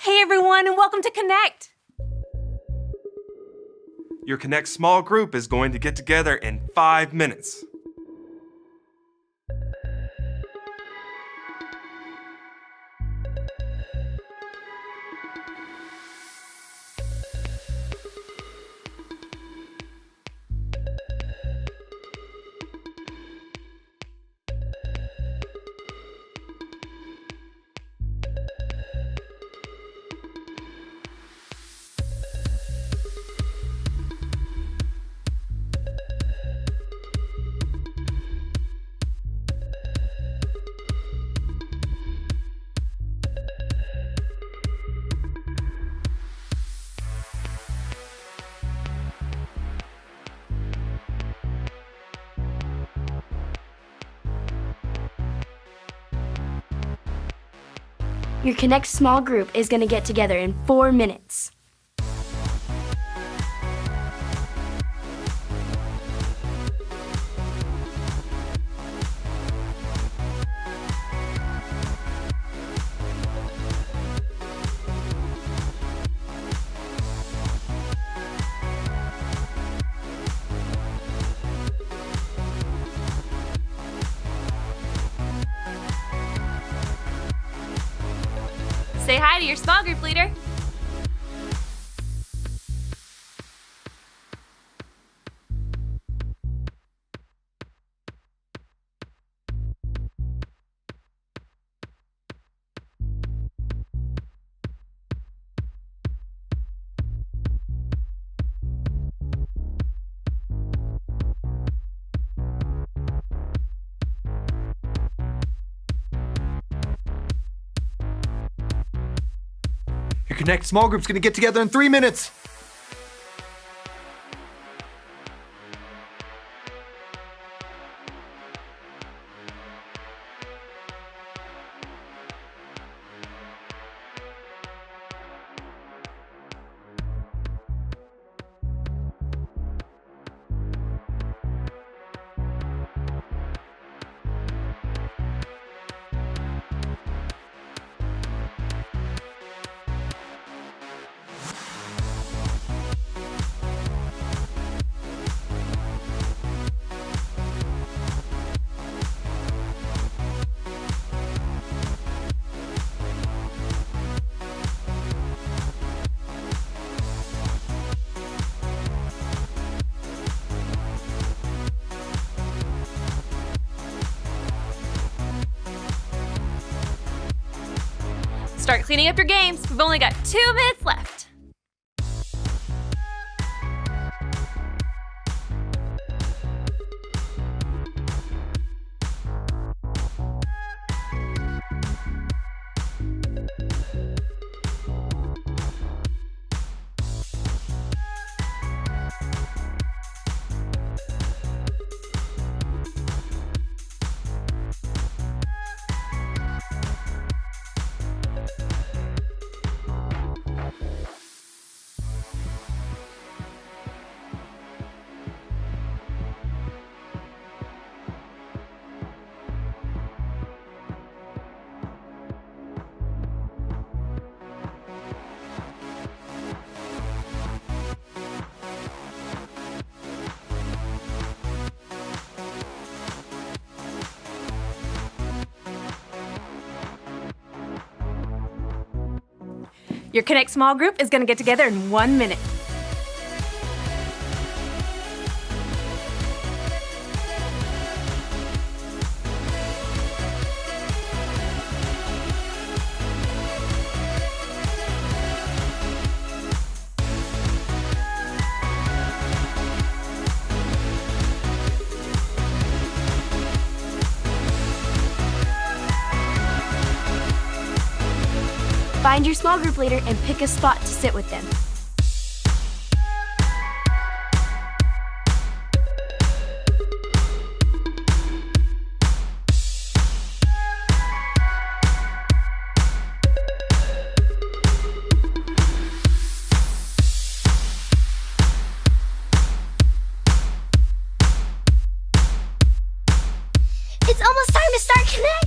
Hey everyone, and welcome to Connect. Your Connect small group is going to get together in 5 minutes. Your Connect small group is going to get together in 4 minutes. Say hi to your small group leader. Your Connect small group's gonna get together in 3 minutes. Start cleaning up your games. We've only got 2 minutes left. Your Connect small group is going to get together in 1 minute. Find your small group leader and pick a spot to sit with them. It's almost time to start Connect!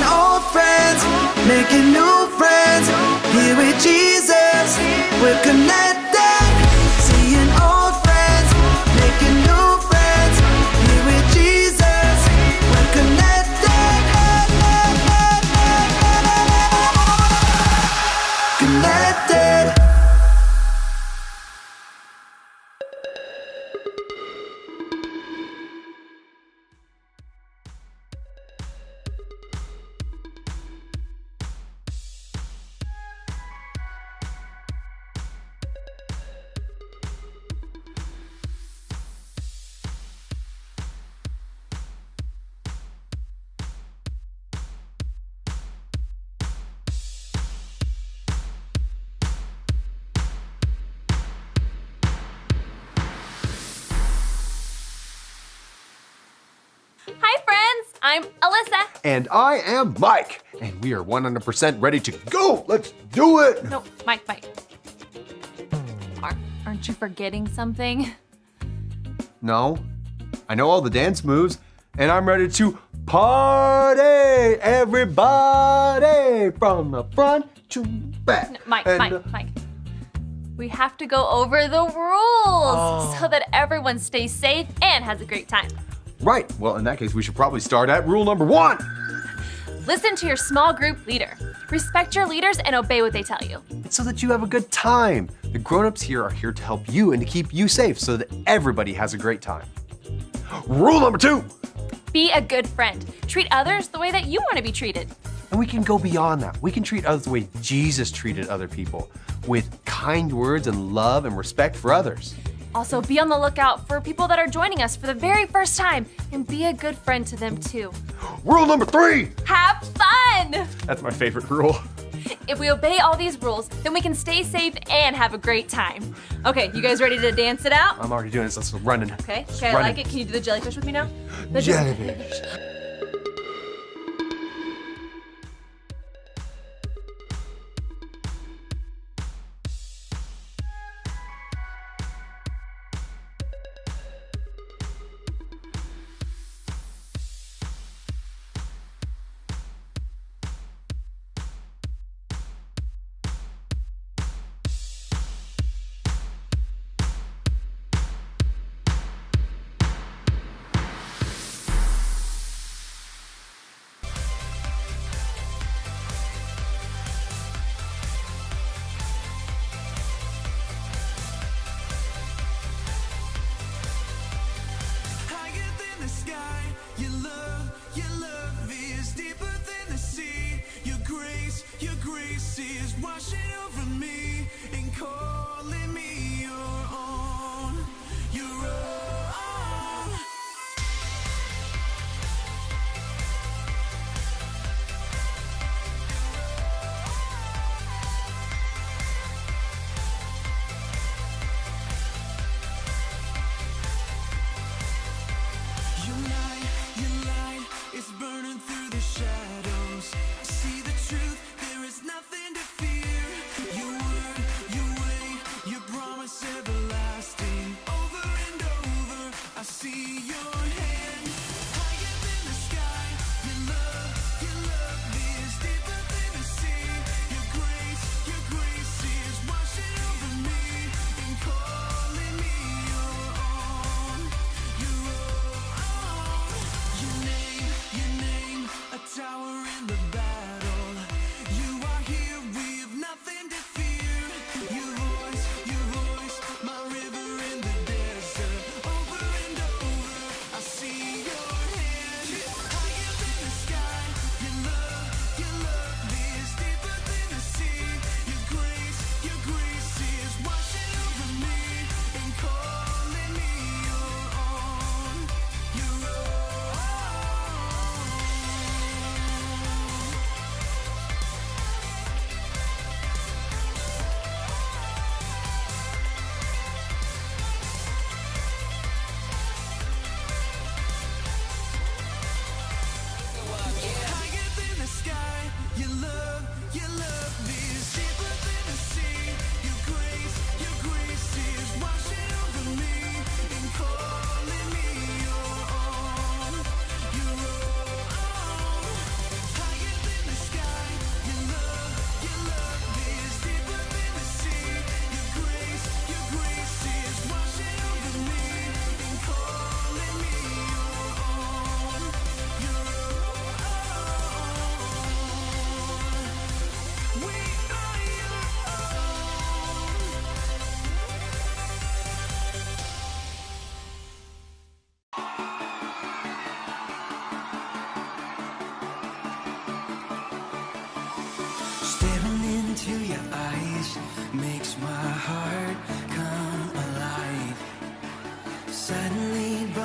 Seeing old friends, making new friends. Here with Jesus, we're connected. Seeing old friends, making new friends. Here with Jesus, we're connected. Connected. Hi, friends. I'm Alyssa. And I am Mike. And we are 100% ready to go. Let's do it. No, Mike. Aren't you forgetting something? No, I know all the dance moves, and I'm ready to party, everybody, from the front to back. No, Mike. And, We have to go over the rules so that everyone stays safe and has a great time. Right, well, in that case, we should probably start at rule number 1. Listen to your small group leader. Respect your leaders and obey what they tell you. It's so that you have a good time. The grown-ups here are here to help you and to keep you safe so that everybody has a great time. Rule number 2. Be a good friend. Treat others the way that you want to be treated. And we can go beyond that. We can treat others the way Jesus treated other people, with kind words and love and respect for others. Also, be on the lookout for people that are joining us for the very first time and be a good friend to them too. Rule number 3. Have fun! That's my favorite rule. If we obey all these rules, then we can stay safe and have a great time. Okay, you guys ready to dance it out? I'm already doing this. Let's run it. Okay, I like it. Can you do the jellyfish with me now? The Jellyfish.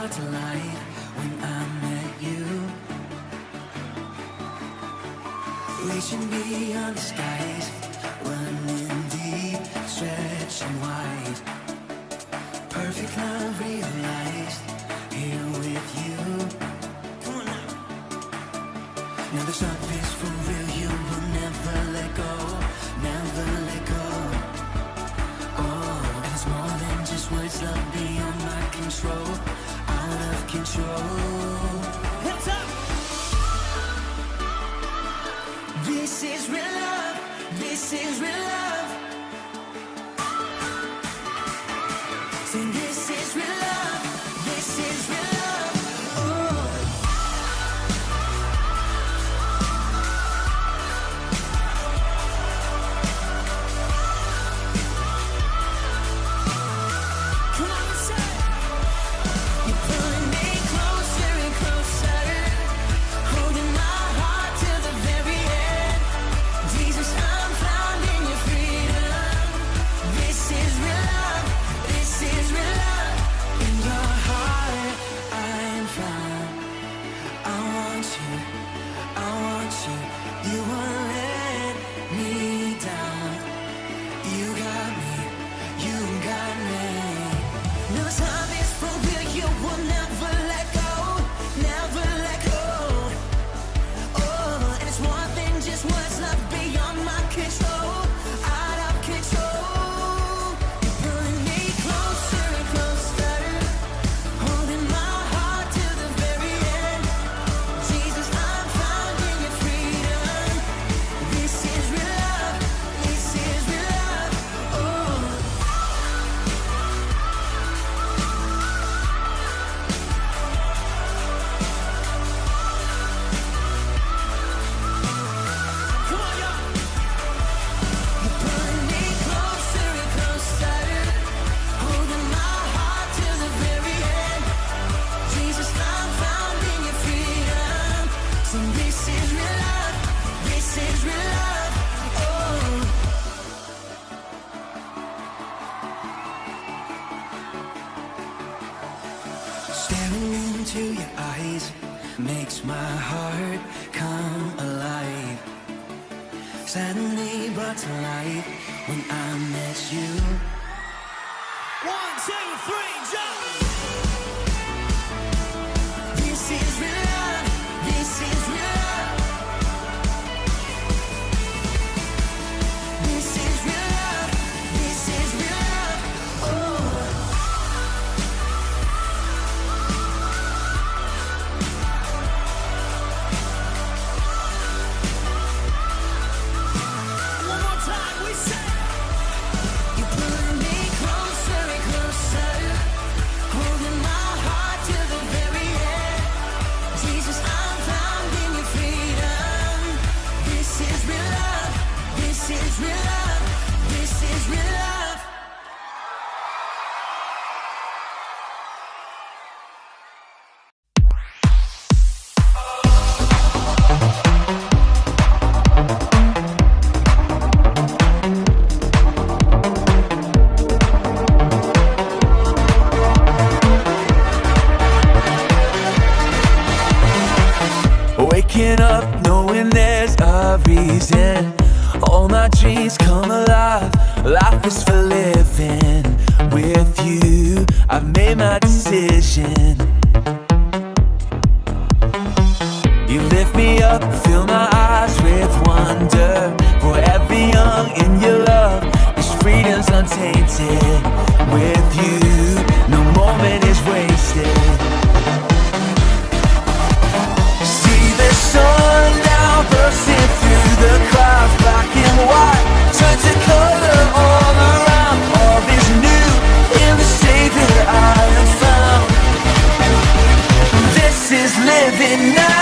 brought to life when I met you. Reaching beyond the skies, running deep, stretching wide. Perfect love realized here with you. Come on now. Now this love is for real, you will never let go, never let go. Oh, and it's more than just words, love beyond my control, out of control. Hands up! This is real love, this is real love. Sing, this is real love, this is real love. Oh. Come on, say it. You're pulling me closer and closer, holding my heart till the very end. Jesus, I'm found in your freedom. This is real love, this is real love. In your heart, I am found. I want you, I want you. You won't let me down. You got me, you got me. No time is for real, you will never let go, never let go. Oh, and it's more than just what's love beyond my control, out of control. You're pulling me closer and closer, holding my heart to the very end. Jesus, I'm found in your freedom. This is real love, this is real love. Oh. Come on, y'all. You're pulling me closer and closer, holding my heart to the very end. Jesus, I'm found in your freedom. So this is real love, this is real love. Oh. Staring into your eyes makes my heart come alive. Suddenly brought to life when I met you. 1, 2, 3, jump! This is real love, this is real love. This is real love, this is real love. Oh. One more time, we say. You're pulling me closer and closer, holding my heart to the very end. Jesus, I'm found in your freedom. This is real love, this is real love, this is real love. Waking up knowing there's a reason. All my dreams come alive. Life is for living. With you, I've made my decision. You lift me up, fill my eyes with wonder. Forever young in your love, this freedom's untainted. With you, no moment is wasted. See the sun now bursting through the clouds. Black and white turn to color all around. All is new in the Savior I have found. This is living now.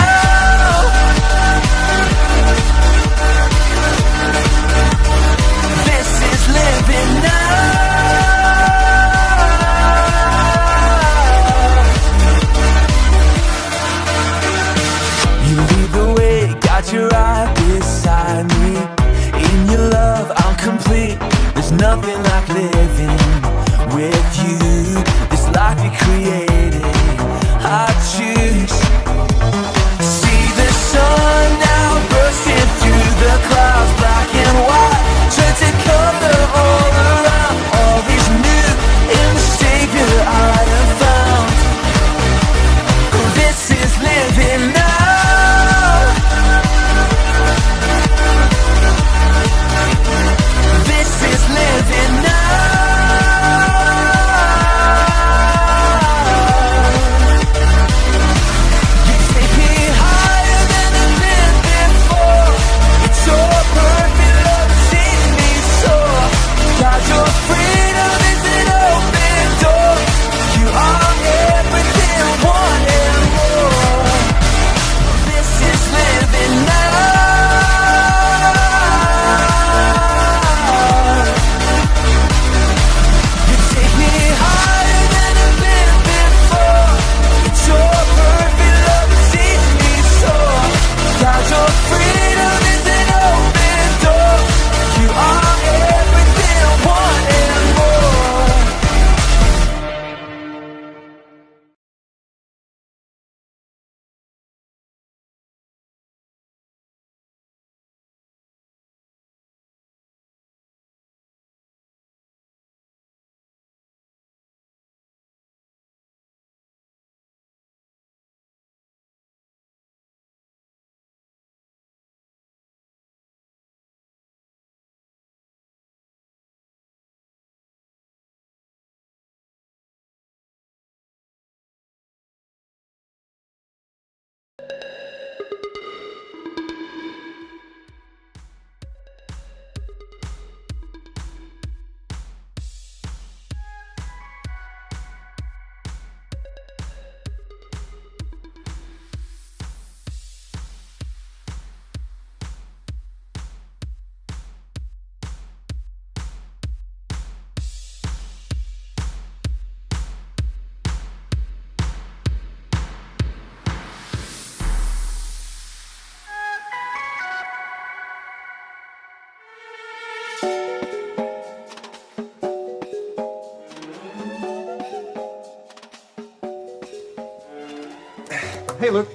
Hey, Luke.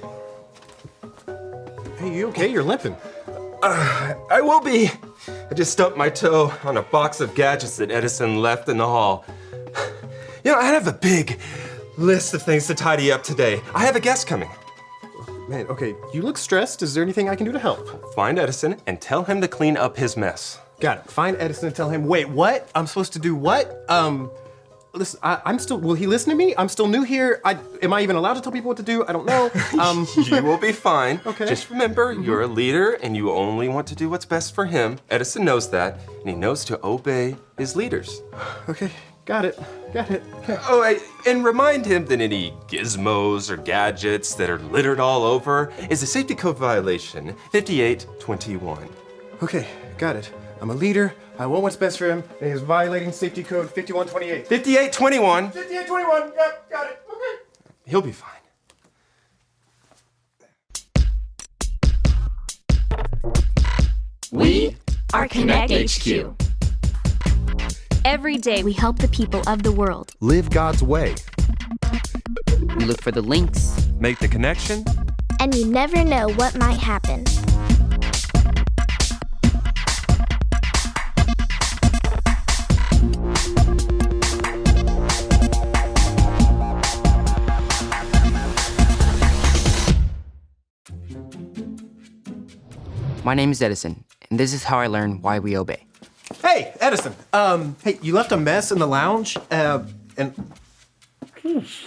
Hey, you okay? You're limping. I will be. I just stumped my toe on a box of gadgets that Edison left in the hall. You know, I have a big list of things to tidy up today. I have a guest coming. Man, okay, you look stressed. Is there anything I can do to help? Find Edison and tell him to clean up his mess. Got it. Find Edison and tell him, wait, what? I'm supposed to do what? Listen, I'm still, will he listen to me? I'm still new here. Am I even allowed to tell people what to do? I don't know. You will be fine. Okay. Just remember, you're a leader and you only want to do what's best for him. Edison knows that, and he knows to obey his leaders. Okay, got it. Oh, and remind him that any gizmos or gadgets that are littered all over is a safety code violation, 5821. Okay, got it. I'm a leader. I want what's best for him, and he's violating safety code 5128. 5821. 5821, yep, got it. Okay. He'll be fine. We are Connect HQ. Every day We help the people of the world. Live God's way. We look for the links. Make the connection. And you never know what might happen. My name is Edison, and this is how I learn why we obey. Hey, Edison. Hey, you left a mess in the lounge, and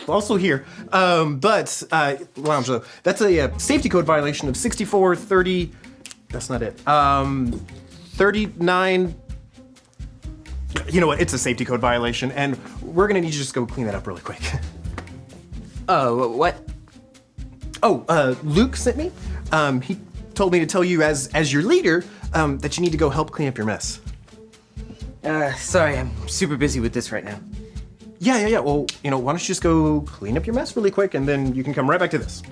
also here. But lounge though. That's a safety code violation of 6430. That's not it. 39. You know what? It's a safety code violation, and we're gonna need you to just go clean that up really quick. What? Oh, Luke sent me. He told me to tell you as your leader that you need to go help clean up your mess. Sorry, I'm super busy with this right now. Yeah. Well, why don't you just go clean up your mess really quick, and then you can come right back to this.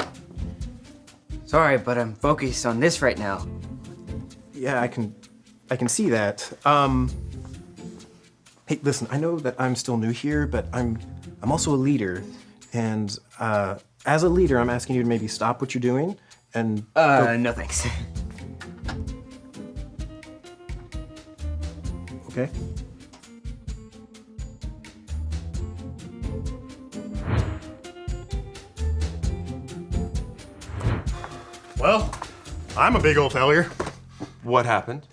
Sorry, but I'm focused on this right now. Yeah, I can see that. Hey, listen, I know that I'm still new here, but I'm also a leader, and as a leader, I'm asking you to maybe stop what you're doing and No thanks. Okay. Well, I'm a big old failure. What happened?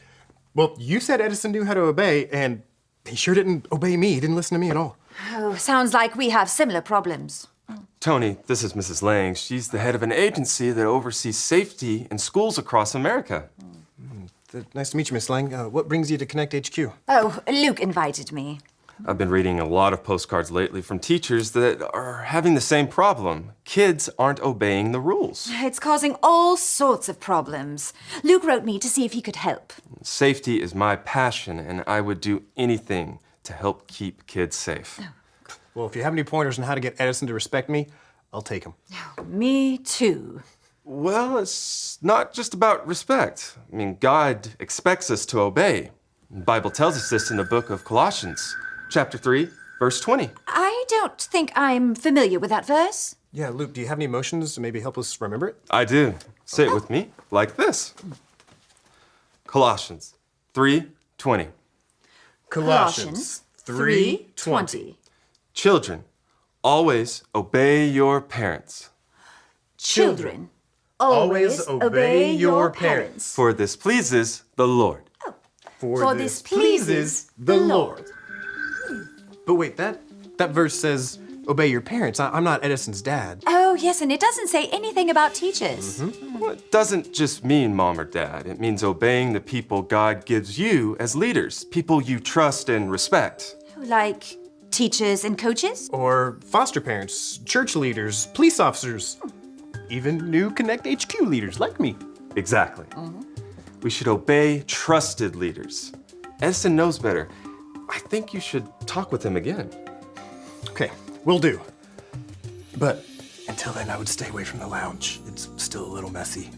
Well, you said Edison knew how to obey, and he sure didn't obey me. He didn't listen to me at all. Oh, sounds like we have similar problems. Tony, this is Mrs. Lang. She's the head of an agency that oversees safety in schools across America. Nice to meet you, Miss Lang. What brings you to Connect HQ? Oh, Luke invited me. I've been reading a lot of postcards lately from teachers that are having the same problem. Kids aren't obeying the rules. It's causing all sorts of problems. Luke wrote me to see if he could help. Safety is my passion, and I would do anything to help keep kids safe. Well, if you have any pointers on how to get Edison to respect me, I'll take them. Me too. Well, it's not just about respect. I mean, God expects us to obey. The Bible tells us this in the book of Colossians, chapter 3, verse 20. I don't think I'm familiar with that verse. Yeah, Luke, do you have any emotions to maybe help us remember it? I do. Say it with me, like this. Colossians 3:20. Colossians 3:20. Children, always obey your parents, Children, always obey your parents. for this pleases the Lord. For this pleases the Lord. But wait, that verse says, obey your parents. I'm not Edison's dad. Oh, yes, and it doesn't say anything about teachers. Well, it doesn't just mean mom or dad. It means obeying the people God gives you as leaders, people you trust and respect. Like teachers and coaches? Or foster parents, church leaders, police officers, even new Connect HQ leaders like me. Exactly. We should obey trusted leaders. Edison knows better. I think you should talk with him again. Okay, will do. But until then, I would stay away from the lounge. It's still a little messy.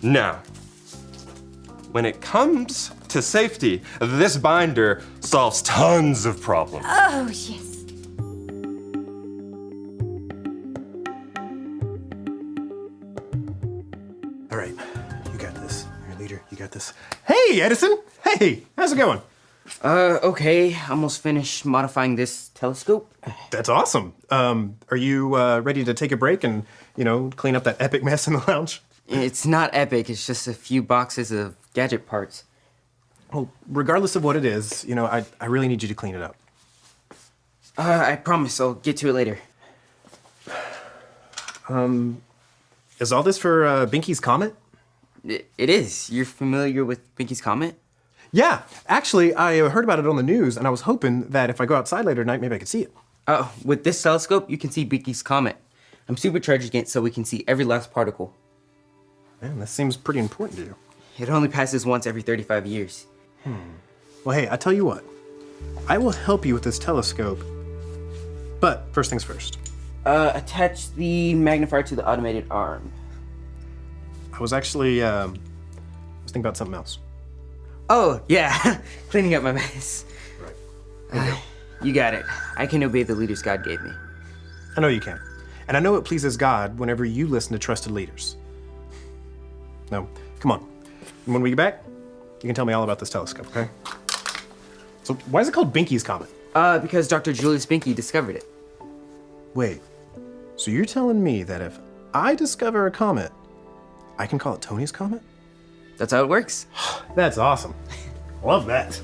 Now, when it comes to safety, this binder solves tons of problems. Oh, yes. All right, you got this. You're a leader, you got this. Hey, Edison! Hey, how's it going? Okay. Almost finished modifying this telescope. That's awesome. Are you ready to take a break and, clean up that epic mess in the lounge? It's not epic. It's just a few boxes of gadget parts. Well, regardless of what it is, I really need you to clean it up. I promise I'll get to it later. Is all this for Binky's Comet? It is. You're familiar with Binky's Comet? Yeah, actually, I heard about it on the news, and I was hoping that if I go outside later tonight, maybe I could see it. With this telescope, you can see Binky's Comet. I'm supercharging it so we can see every last particle. Man, this seems pretty important to you. It only passes once every 35 years. Well, hey, I tell you what. I will help you with this telescope. But first things first. Attach the magnifier to the automated arm. I was actually, thinking about something else. Oh, yeah. Cleaning up my mess. Right. You got it. I can obey the leaders God gave me. I know you can. And I know it pleases God whenever you listen to trusted leaders. Now, come on. And when we get back, you can tell me all about this telescope, okay? So why is it called Binky's Comet? Because Dr. Julius Binky discovered it. Wait, so you're telling me that if I discover a comet, I can call it Tony's Comet? That's how it works. That's awesome. Love that.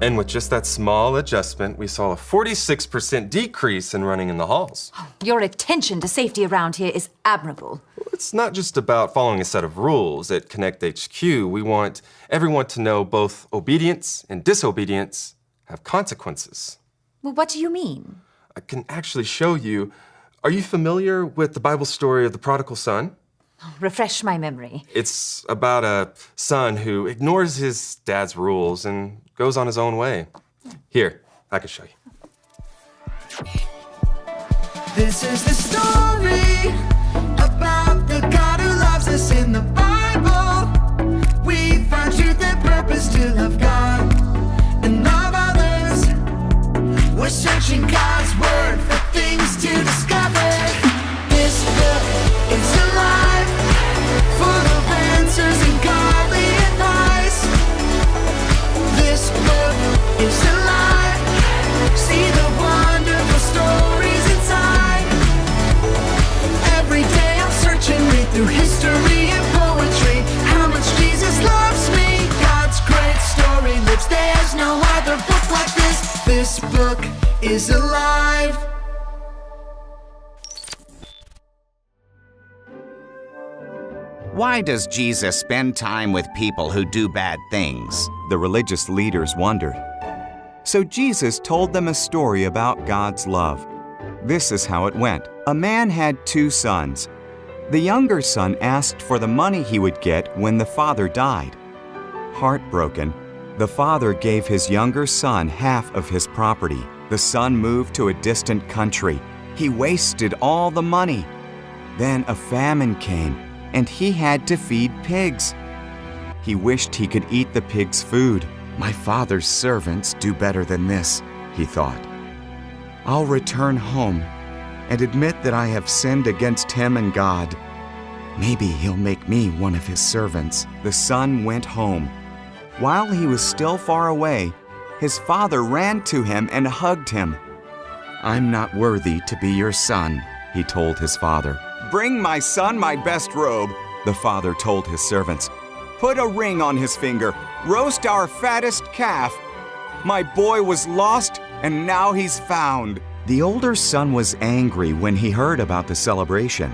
And with just that small adjustment, we saw a 46% decrease in running in the halls. Your attention to safety around here is admirable. It's not just about following a set of rules. At Connect HQ, we want everyone to know both obedience and disobedience have consequences. Well, what do you mean? I can actually show you. Are you familiar with the Bible story of the prodigal son? Refresh my memory. It's about a son who ignores his dad's rules and goes on his own way. Here, I can show you. This is the story about the God who loves us in the Bible. We find truth and purpose to love God and love others. We're searching God's word for things to discover. This book is alive, full of answers and godly advice. This book is alive. See the wonderful stories inside. Every day I'm searching, read through history and poetry. How much Jesus loves me. God's great story lives. There's no other book like this. This book is alive. Why does Jesus spend time with people who do bad things? The religious leaders wondered. So Jesus told them a story about God's love. This is how it went. A man had 2 sons. The younger son asked for the money he would get when the father died. Heartbroken, the father gave his younger son half of his property. The son moved to a distant country. He wasted all the money. Then a famine came, and he had to feed pigs. He wished he could eat the pigs' food. My father's servants do better than this, he thought. I'll return home and admit that I have sinned against him and God. Maybe he'll make me one of his servants. The son went home. While he was still far away, his father ran to him and hugged him. I'm not worthy to be your son, he told his father. Bring my son my best robe, the father told his servants. Put a ring on his finger. Roast our fattest calf. My boy was lost, and now he's found. The older son was angry when he heard about the celebration.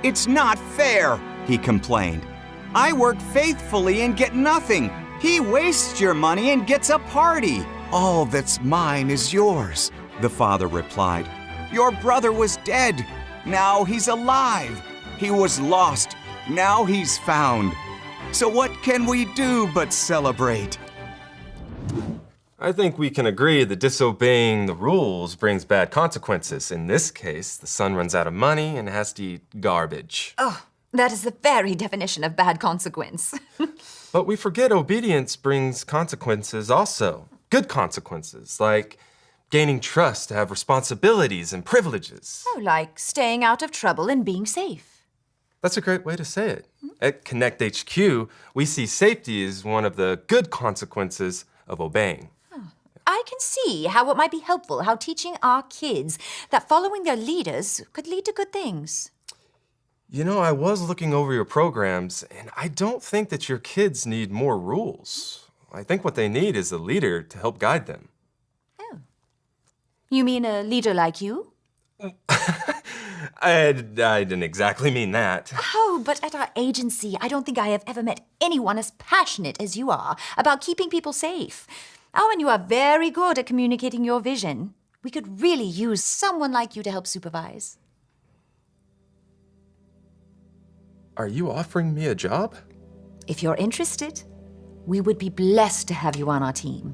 It's not fair, he complained. I work faithfully and get nothing. He wastes your money and gets a party. All that's mine is yours, the father replied. Your brother was dead. Now he's alive. He was lost. Now he's found. So what can we do but celebrate? I think we can agree that disobeying the rules brings bad consequences. In this case, the son runs out of money and has to eat garbage. Oh, that is the very definition of bad consequence. But we forget obedience brings consequences also. Good consequences, like gaining trust, to have responsibilities and privileges. Oh, like staying out of trouble and being safe. That's a great way to say it. At Connect HQ, we see safety as one of the good consequences of obeying. I can see how it might be helpful, how teaching our kids that following their leaders could lead to good things. You know, I was looking over your programs, and I don't think that your kids need more rules. I think what they need is a leader to help guide them. Oh. You mean a leader like you? I didn't exactly mean that. Oh, but at our agency, I don't think I have ever met anyone as passionate as you are about keeping people safe. Oh, and you are very good at communicating your vision. We could really use someone like you to help supervise. Are you offering me a job? If you're interested, we would be blessed to have you on our team.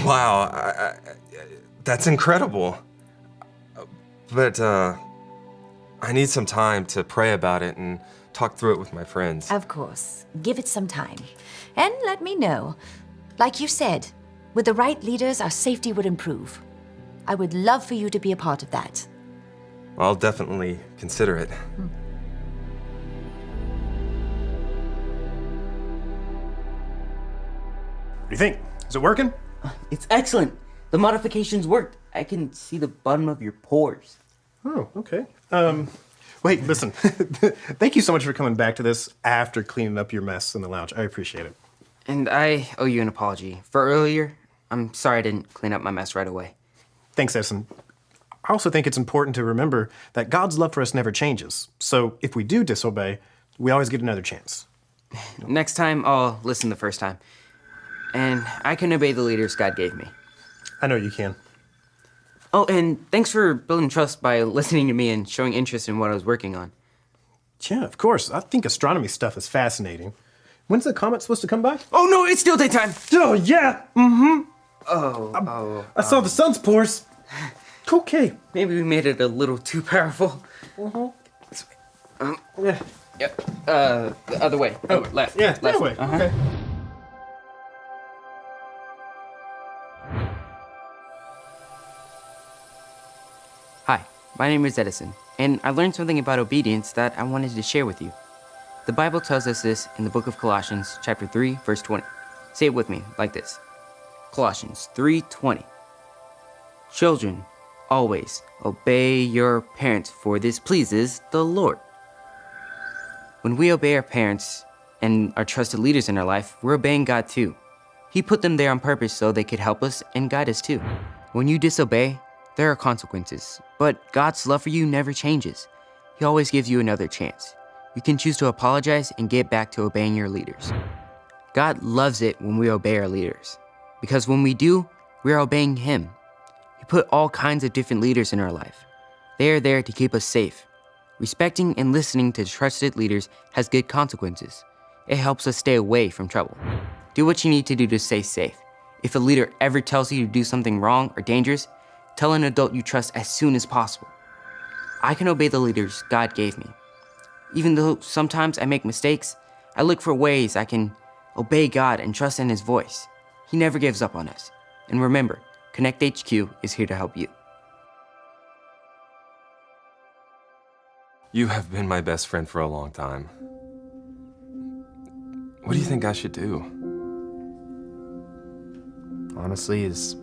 Wow, that's incredible. But I need some time to pray about it and talk through it with my friends. Of course. Give it some time. And let me know. Like you said, with the right leaders, our safety would improve. I would love for you to be a part of that. I'll definitely consider it. What do you think? Is it working? It's excellent. The modifications worked. I can see the bottom of your pores. Oh, okay. Wait, listen. Thank you so much for coming back to this after cleaning up your mess in the lounge. I appreciate it. And I owe you an apology. For earlier, I'm sorry I didn't clean up my mess right away. Thanks, Edison. I also think it's important to remember that God's love for us never changes. So if we do disobey, we always get another chance. Next time, I'll listen the first time. And I can obey the leaders God gave me. I know you can. Oh, and thanks for building trust by listening to me and showing interest in what I was working on. Yeah, of course. I think astronomy stuff is fascinating. When's the comet supposed to come by? Oh, no, it's still daytime. Oh, yeah. Mm-hmm. I saw the sun's pores. Okay. Maybe we made it a little too powerful. Yeah. Yep. The other way. Oh, left. Yeah, left. that way. Okay. Hi, my name is Edison, and I learned something about obedience that I wanted to share with you. The Bible tells us this in the book of Colossians, chapter 3, verse 20. Say it with me, like this. Colossians 3:20. Children, always obey your parents, for this pleases the Lord. When we obey our parents and our trusted leaders in our life, we're obeying God too. He put them there on purpose so they could help us and guide us too. When you disobey, there are consequences, but God's love for you never changes. He always gives you another chance. You can choose to apologize and get back to obeying your leaders. God loves it when we obey our leaders, because when we do, we are obeying Him. He put all kinds of different leaders in our life. They are there to keep us safe. Respecting and listening to trusted leaders has good consequences. It helps us stay away from trouble. Do what you need to do to stay safe. If a leader ever tells you to do something wrong or dangerous, tell an adult you trust as soon as possible. I can obey the leaders God gave me. Even though sometimes I make mistakes, I look for ways I can obey God and trust in His voice. He never gives up on us. And remember, Connect HQ is here to help you. You have been my best friend for a long time. What do you think I should do? Honestly, as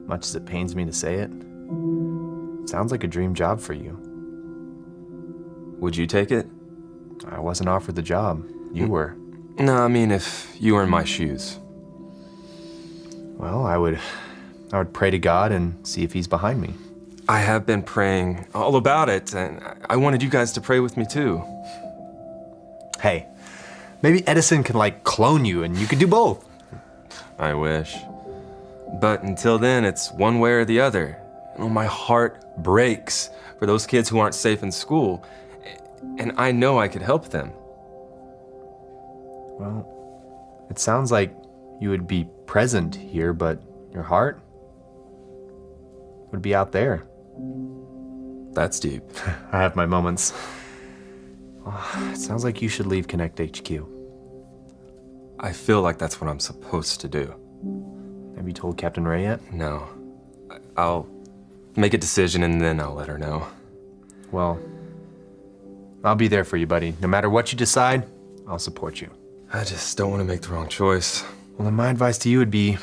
much as it pains me to say it, sounds like a dream job for you. Would you take it? I wasn't offered the job. You were. No, I mean if you were in my shoes. Well, I would pray to God and see if He's behind me. I have been praying all about it, and I wanted you guys to pray with me too. Hey, maybe Edison can clone you and you could do both. I wish. But until then, it's one way or the other. Oh, my heart breaks for those kids who aren't safe in school, and I know I could help them. Well, it sounds like you would be present here, but your heart would be out there. That's deep. I have my moments. It sounds like you should leave Connect HQ. I feel like that's what I'm supposed to do. Have you told Captain Ray yet? No. I'll make a decision and then I'll let her know. Well, I'll be there for you, buddy. No matter what you decide, I'll support you. I just don't want to make the wrong choice. Well, then my advice to you would be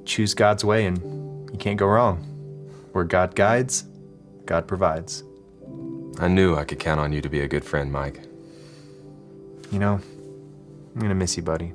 choose God's way and you can't go wrong. Where God guides, God provides. I knew I could count on you to be a good friend, Mike. You know, I'm gonna miss you, buddy.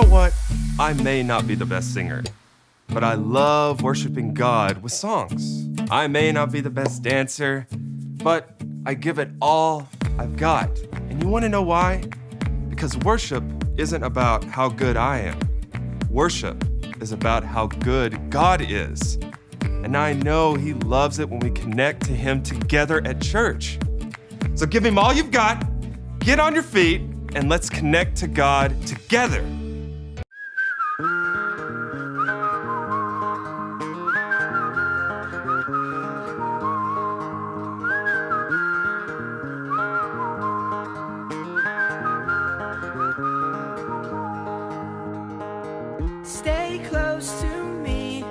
know what? I may not be the best singer, but I love worshiping God with songs. I may not be the best dancer, but I give it all I've got. And you want to know why? Because worship isn't about how good I am. Worship is about how good God is. And I know He loves it when we connect to Him together at church. So give Him all you've got, get on your feet, and let's connect to God together. Stay close to me,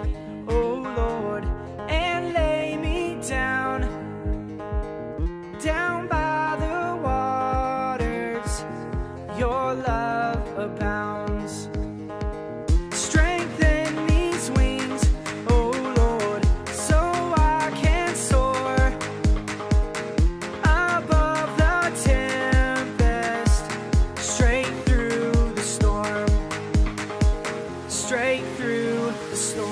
oh Lord, and lay me down by the waters. Your love abounds. Strengthen these wings, oh Lord, so I can soar above the tempest, straight through the storm. Straight through the storm.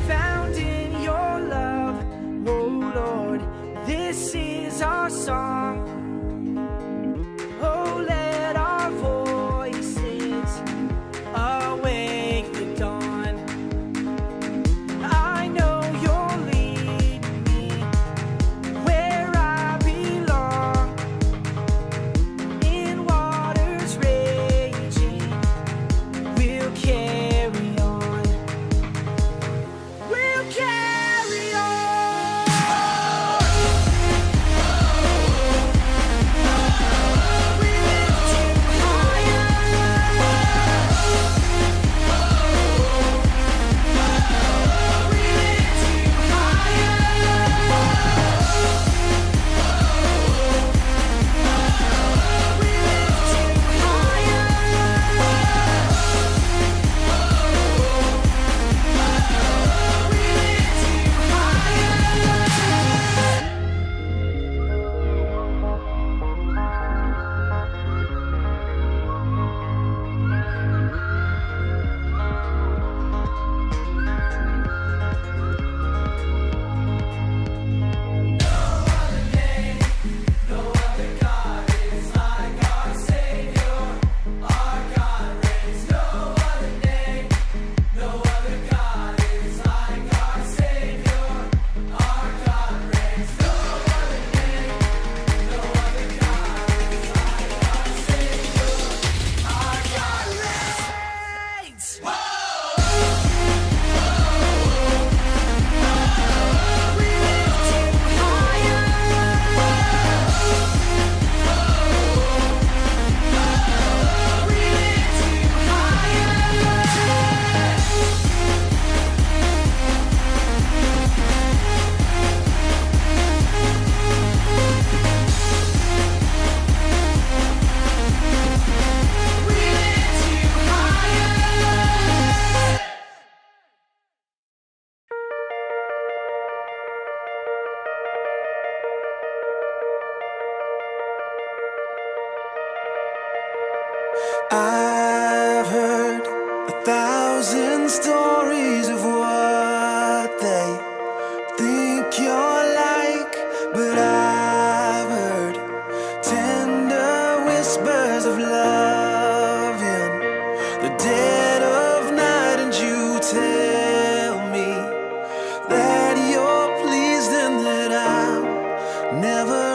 Found in your love, oh Lord, this is our song. Oh, let our voices awake the dawn. I know you'll lead me where I belong. In waters raging, we'll carry on. We'll carry on. We lift you higher. We lift you higher. We lift you higher. I've heard 1,000 stories of what they think you're like, but I've heard tender whispers of love in the dead of night, and you tell me that you're pleased and that I'm never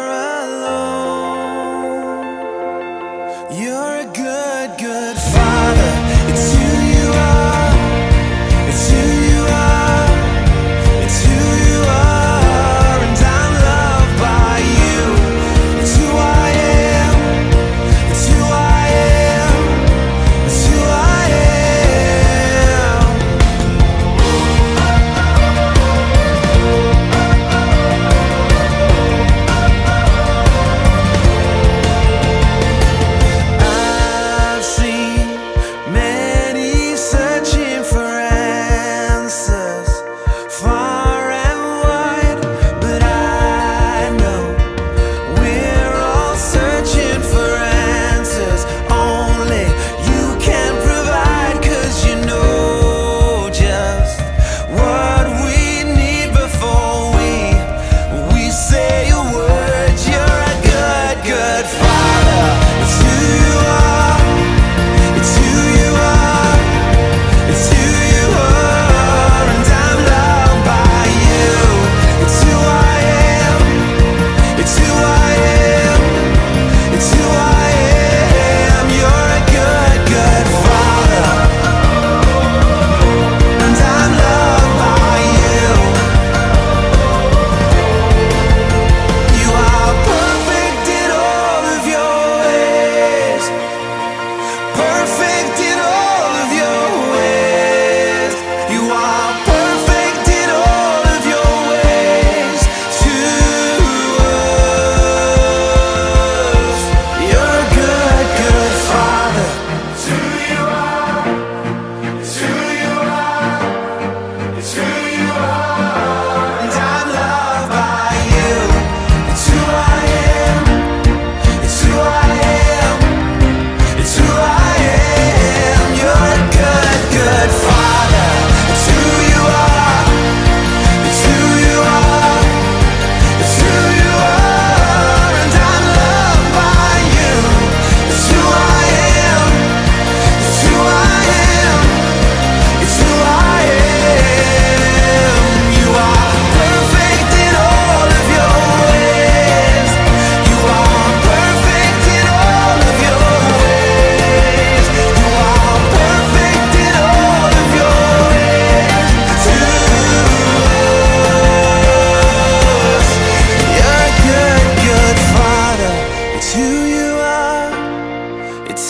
alone. You're a good, good father. It's who you are. It's who you are. It's who you are.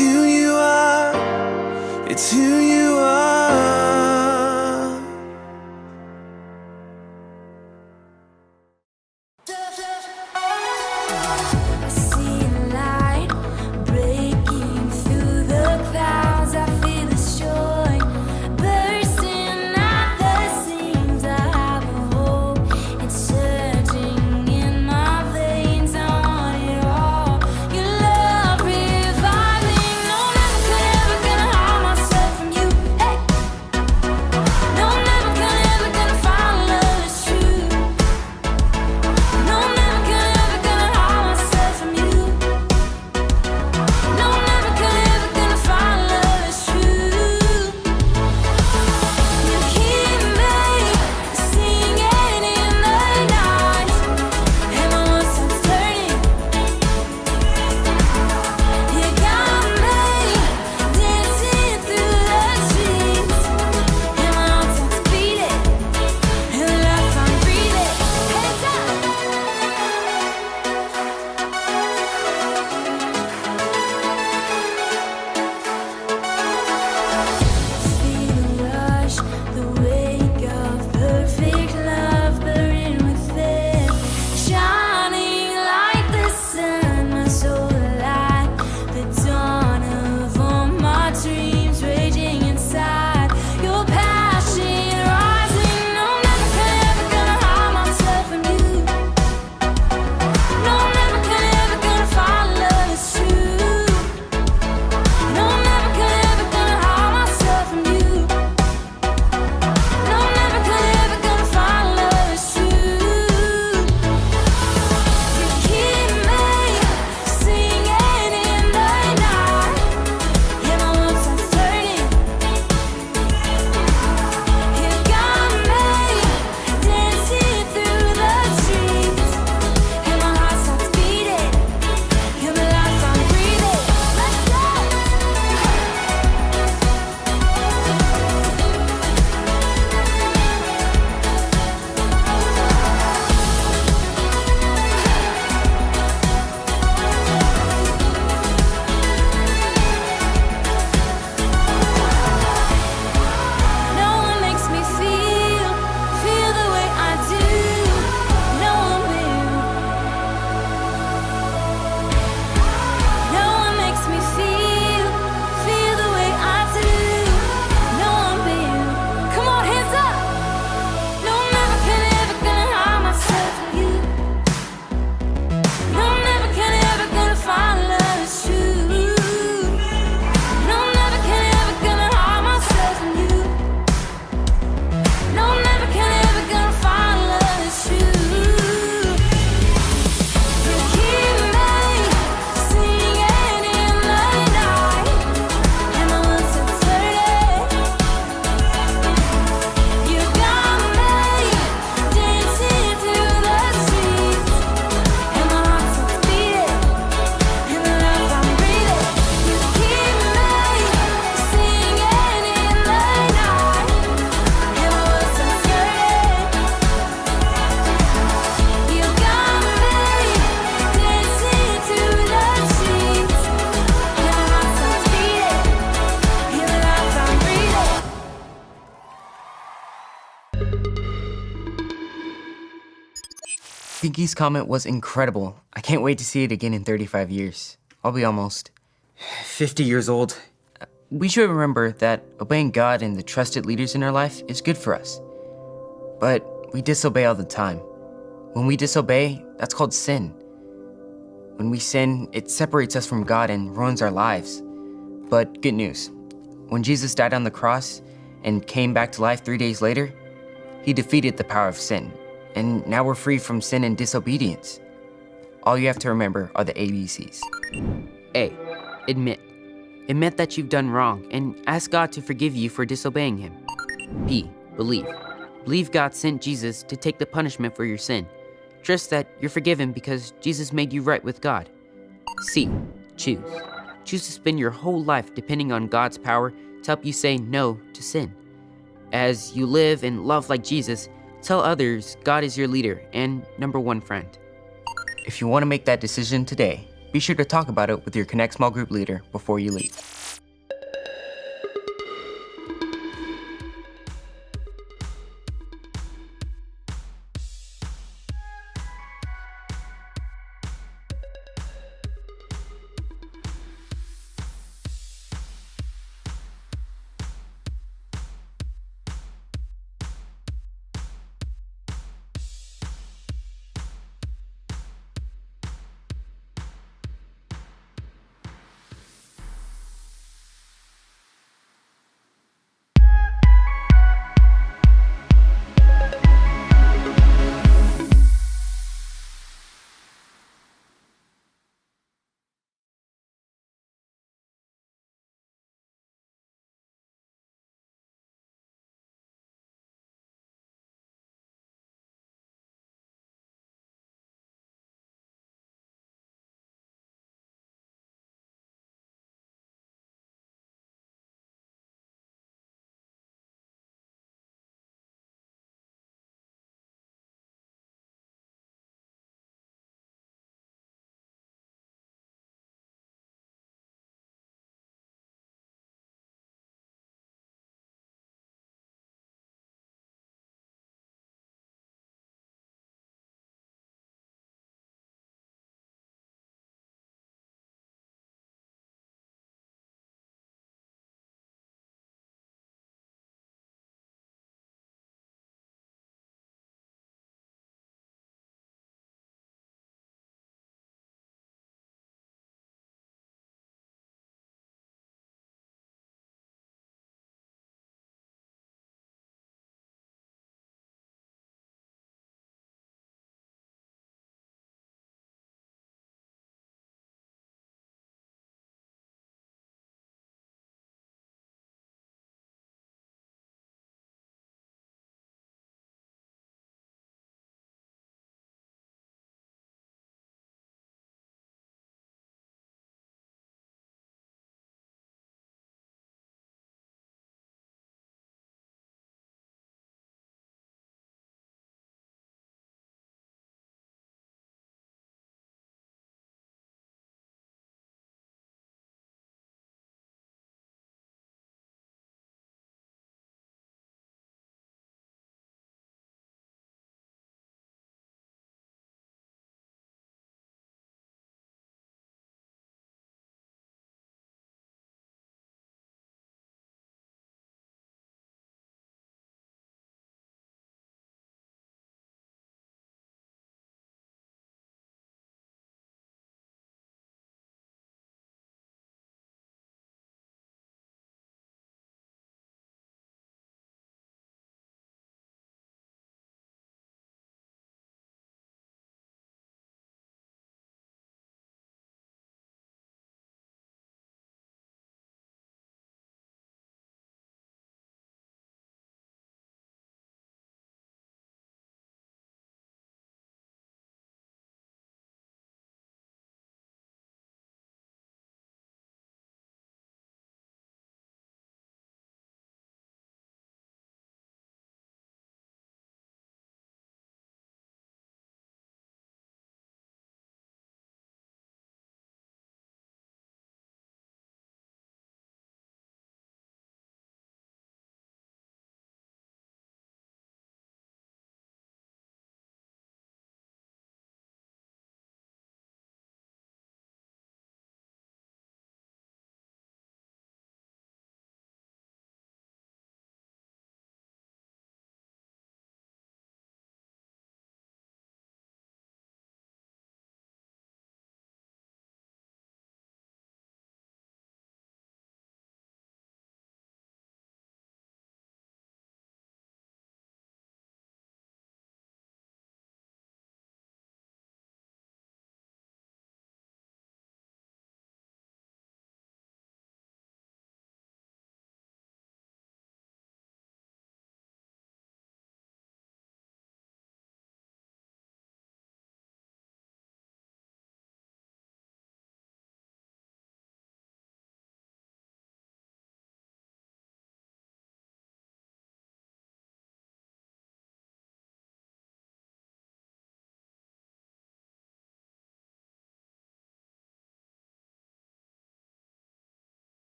who you are. It's who you are. I see a light breaking through the clouds. I feel its joy bursting at the seams. I have a hope, it's surging in my veins. I want it all. Your love reviving. No, never could ever gonna hide myself from you. Hey. No, never could ever gonna find love that's true. No, never could ever gonna hide myself from you. No, never could ever gonna find love that's true. You keep me singing in the night, and my world starts turning. You got me dancing through the streets, and my heart starts beating, and the life I'm breathing. Hands up. Feel the rush, the wake of perfect love burning within, shining like the sun, my soul alive, the dawn of all my dreams raging inside, your passion rising. No, never could ever gonna hide myself from you. No, never could ever gonna find love that's true. No, never could ever gonna hide myself from you. No, never could ever gonna find love that's true. You keep me singing in the night, and my world starts turning. You got me dancing through the streets, and my heart starts beating. You're the life I'm breathing. Let's go. No one makes me feel the way I do. No one will. No one makes me feel the way I do. No one will. Come on, hands up. No, never can ever gonna hide myself from you. No, never can ever gonna find love that's true. No, never can ever gonna hide myself from you. No, never can ever gonna find love that's true. You keep me singing in the night, and my world starts turning. You got me dancing through the streets, and my heart starts beating, and the life I'm breathing. You keep me singing in the night, and my world starts turning. You got me dancing through the streets, and my heart starts beating, and the life I'm breathing. Pinky's comment was incredible. I can't wait to see it again in 35 years. I'll be almost 50 years old. We should remember that obeying God and the trusted leaders in our life is good for us. But we disobey all the time. When we disobey, that's called sin. When we sin, it separates us from God and ruins our lives. But good news. When Jesus died on the cross and came back to life 3 days later, he defeated the power of sin. And now we're free from sin and disobedience. All you have to remember are the ABCs. A. Admit. Admit that you've done wrong and ask God to forgive you for disobeying him. B. Believe. Believe God sent Jesus to take the punishment for your sin. Trust that you're forgiven because Jesus made you right with God. C. Choose. Choose to spend your whole life depending on God's power to help you say no to sin. As you live and love like Jesus, tell others God is your leader and number one friend. If you want to make that decision today, be sure to talk about it with your Connect small group leader before you leave.